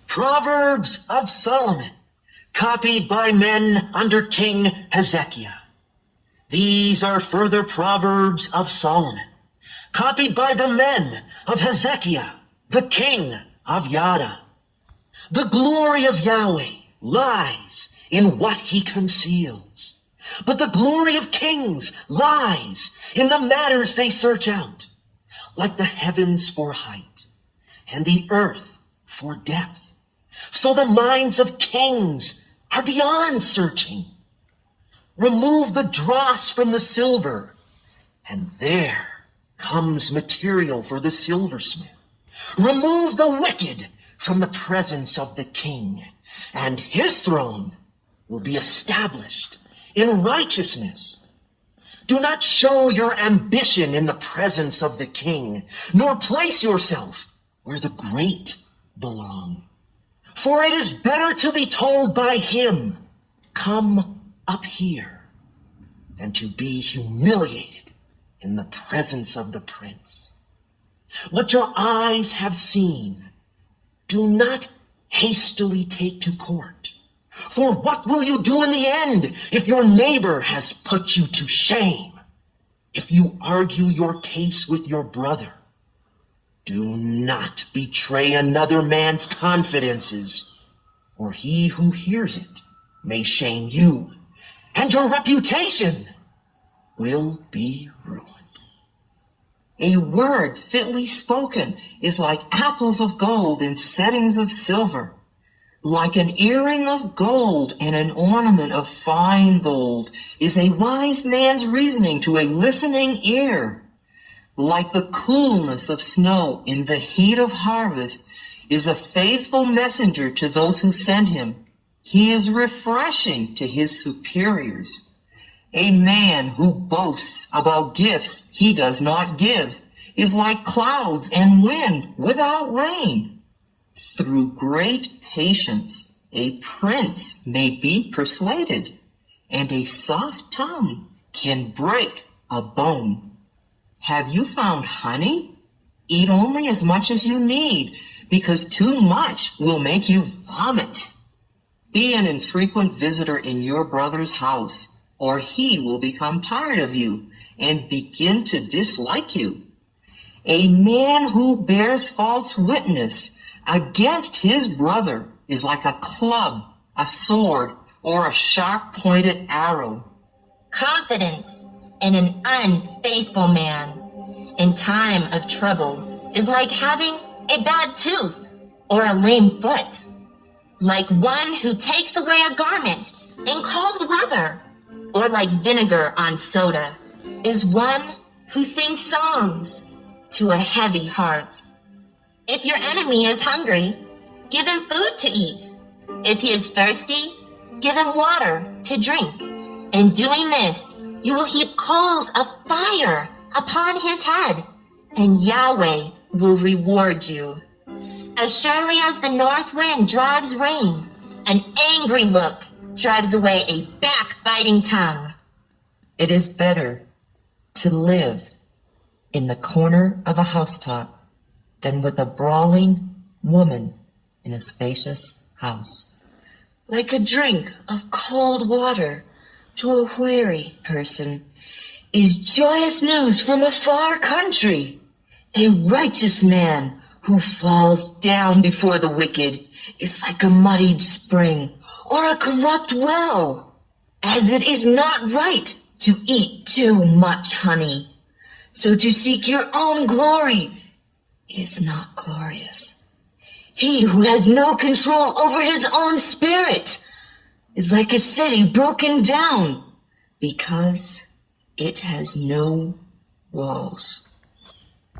Proverbs of Solomon, copied by men under King Hezekiah. These are further Proverbs of Solomon, copied by the men of Hezekiah, the king of Judah. The glory of Yahweh lies in what he conceals, but the glory of kings lies in the matters they search out. Like the heavens for height and the earth for depth, so the minds of kings are beyond searching. Remove the dross from the silver, and there comes material for the silversmith. Remove the wicked from the presence of the king, and his throne will be established in righteousness. Do not show your ambition in the presence of the king, nor place yourself where the great belong. For it is better to be told by him, "Come up here," than to be humiliated in the presence of the prince. What your eyes have seen, do not hastily take to court. For what will you do in the end if your neighbor has put you to shame? If you argue your case with your brother, do not betray another man's confidences, or he who hears it may shame you, and your reputation will be ruined. A word fitly spoken is like apples of gold in settings of silver, like an earring of gold and an ornament of fine gold is a wise man's reasoning to a listening ear. Like the coolness of snow in the heat of harvest is a faithful messenger to those who send him. He is refreshing to his superiors. A man who boasts about gifts he does not give is like clouds and wind without rain. Through great patience, a prince may be persuaded, and a soft tongue can break a bone. Have you found honey? Eat only as much as you need, because too much will make you vomit. Be an infrequent visitor in your brother's house, or he will become tired of you and begin to dislike you. A man who bears false witness against his brother is like a club, a sword, or a sharp-pointed arrow. Confidence in an unfaithful man in time of trouble is like having a bad tooth or a lame foot. Like one who takes away a garment in cold weather, or like vinegar on soda, is one who sings songs to a heavy heart. If your enemy is hungry, give him food to eat. If he is thirsty, give him water to drink. In doing this, you will heap coals of fire upon his head, and Yahweh will reward you. As surely as the north wind drives rain, an angry look drives away a backbiting tongue. It is better to live in the corner of a housetop than with a brawling woman in a spacious house. Like a drink of cold water to a weary person is joyous news from a far country. A righteous man who falls down before the wicked is like a muddied spring or a corrupt well, as it is not right to eat too much honey. So to seek your own glory is not glorious. He who has no control over his own spirit is like a city broken down because it has no walls.